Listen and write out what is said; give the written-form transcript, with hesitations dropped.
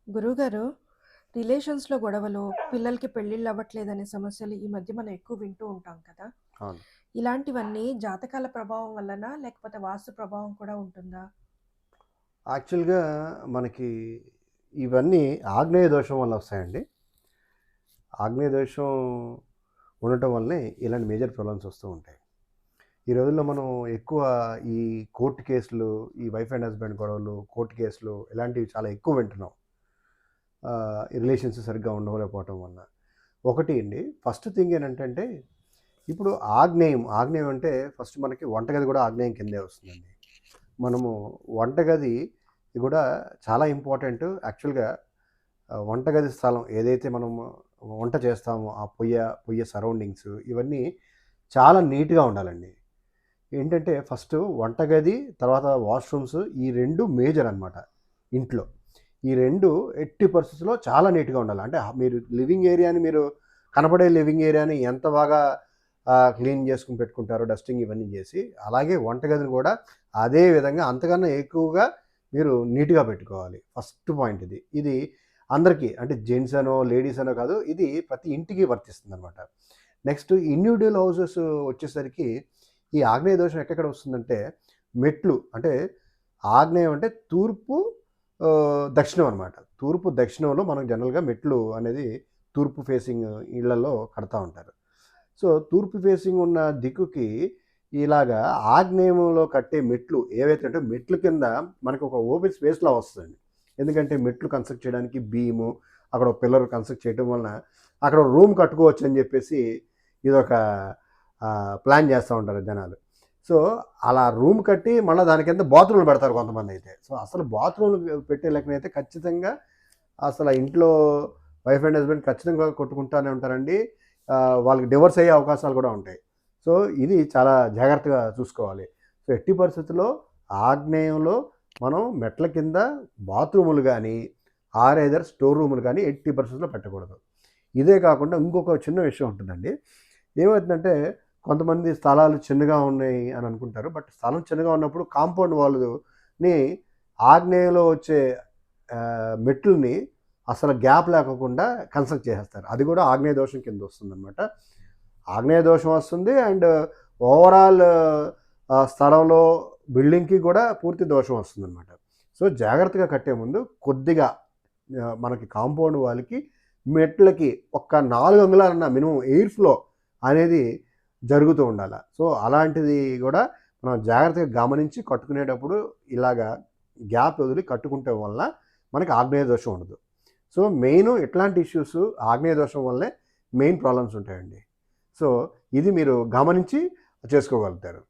గురువుగారు, రిలేషన్స్‌లో గొడవలు, పిల్లలకి పెళ్ళిళ్ళు అవ్వట్లేదనే సమస్యలు ఈ మధ్య మనం ఎక్కువ వింటూ ఉంటాం కదా! అవును. ఇలాంటివన్నీ జాతకాల ప్రభావం వల్లనా? లేకపోతే వాస్తు ప్రభావం కూడా ఉంటుందా? యాక్చువల్‌గా మనకి ఇవన్నీ ఆగ్నేయ దోషం వల్ల వస్తాయండి. ఆగ్నేయ దోషం ఉండటం వల్లనే ఇలాంటి మేజర్ ప్రాబ్లమ్స్ వస్తూ ఉంటాయి. ఈ రోజుల్లో మనం ఎక్కువ ఈ కోర్ట్ కేసులు, ఈ వైఫ్ అండ్ హస్బాండ్ గొడవలు, కోర్ట్ కేసులు ఇలాంటివి చాలా ఎక్కువ వింటున్నాం. ఈ రిలేషన్స్ సరిగ్గా ఉండలేకపోవటం వల్ల. ఒకటి అండి, ఫస్ట్ థింగ్ ఏంటంటే ఇప్పుడు ఆగ్నేయం అంటే ఫస్ట్ మనకి వంటగది కూడా ఆగ్నేయం కిందే వస్తుందండి. మనము వంటగది కూడా చాలా ఇంపార్టెంట్. యాక్చువల్‌గా వంటగది స్థలం ఏదైతే మనము వంట చేస్తామో ఆ పొయ్య సరౌండింగ్స్ ఇవన్నీ చాలా నీట్‌గా ఉండాలండి. ఏంటంటే ఫస్టు వంటగది, తర్వాత వాష్‌రూమ్స్ ఈ 2 మేజర్ అనమాట ఇంట్లో. ఈ 2 ఎట్టి పరిస్థితిలో చాలా నీట్‌గా ఉండాలి. అంటే మీరు లివింగ్ ఏరియాని మీరు కనపడే లివింగ్ ఏరియాని ఎంత బాగా క్లీన్ చేసుకొని పెట్టుకుంటారో డస్టింగ్ ఇవన్నీ చేసి, అలాగే వంటగదిని కూడా అదే విధంగా అంతకన్నా ఎక్కువగా మీరు నీట్‌గా పెట్టుకోవాలి. ఫస్ట్ పాయింట్ ఇది. ఇది అందరికీ అంటే జెంట్స్ అనో, లేడీస్ అనో కాదు. ఇది ప్రతి ఇంటికి వర్తిస్తుందనమాట. నెక్స్ట్ ఇండివిడ్యువల్ హౌసెస్ వచ్చేసరికి ఈ ఆగ్నేయ దోషం ఎక్కడెక్కడ వస్తుందంటే మెట్లు అంటే ఆగ్నేయం అంటే తూర్పు దక్షిణం అనమాట. తూర్పు దక్షిణంలో మనం జనరల్‌గా మెట్లు అనేది తూర్పు ఫేసింగ్ ఇళ్లలో కడతా ఉంటారు. సో, తూర్పు ఫేసింగ్ ఉన్న దిక్కుకి ఇలాగా ఆగ్నేయంలో కట్టే మెట్లు ఏవైతే అంటే మెట్ల కింద మనకు ఒక ఓపెన్ స్పేస్‌లా వస్తదండి. ఎందుకంటే మెట్లు కన్‌స్ట్రక్ట్ చేయడానికి బీము, అక్కడ ఒక పిల్లర్ కన్‌స్ట్రక్ట్ చేయటం వలన అక్కడ రూమ్ కట్టుకోవచ్చని జెప్పేసి ఇదొక ప్లాన్ చేస్తా ఉంటారు జనాలు. సో, అలా రూమ్ కట్టి మళ్ళా దాని కింద బాత్రూమ్‌లు పెడతారు కొంతమందైతే. సో, అసలు బాత్రూమ్‌లు పెట్టే లెక్కనైతే ఖచ్చితంగా అసల ఇంట్లో వైఫ్ అండ్ హస్బెండ్ ఖచ్చితంగా కొట్టుకుంటానే ఉంటారండి. వాళ్ళకి డివోర్స్ అయ్యే అవకాశాలు కూడా ఉంటాయి. సో, ఇది చాలా జాగ్రత్తగా చూసుకోవాలి. సో, ఎట్టి పరిస్థితుల్లో ఆగ్నేయంలో మనం మెట్ల కింద బాత్రూములు గానీ, ఆర్ ఎయిదర్ స్టోర్ రూములు గానీ ఎట్టి పరిస్థితుల్లో పెట్టకూడదు. ఇదే కాకుండా ఇంకొక చిన్న విషయం ఉంటుందండి. ఏమవుతుందంటే కొంతమంది స్థలాలు చిన్నగా ఉన్నాయి అని అనుకుంటారు. బట్ స్థలం చిన్నగా ఉన్నప్పుడు కాంపౌండ్ వాల్‌ని ఆగ్నేయంలో వచ్చే మెట్లని అసలు గ్యాప్ లేకోకుండా కన్‌స్ట్రక్ట్ చేసేస్తారు. అది కూడా ఆగ్నేయ దోషం కింద వస్తుందనమాట. ఆగ్నేయ దోషం వస్తుంది అండ్ ఓవరాల్ స్థలంలో బిల్డింగ్‌కి కూడా పూర్తి దోషం వస్తుందనమాట. సో, జాగ్రత్తగా కట్టే ముందు కొద్దిగా మనకి కాంపౌండ్ వాల్‌కి, మెట్లకి ఒక్క 4 అంగుళాలన్నా మినిమమ్ ఎయిర్ ఫ్లో అనేది జరుగుతూ ఉండాల. సో, అలాంటిది గూడా మనం జాగ్రత్తగా గమనించి కట్టుకునేటప్పుడు ఇలాగా గ్యాప్ వదిలి కట్టుకుంటే వల్ల మనకి ఆగ్నేయ దోషం ఉండదు. సో, మెయిను ఇట్లాంటి ఇష్యూస్ ఆగ్నేయ దోషం వల్లే మెయిన్ ప్రాబ్లమ్స్ ఉంటాయండి. సో, ఇది మీరు గమనించి చేసుకోగలుగుతారు.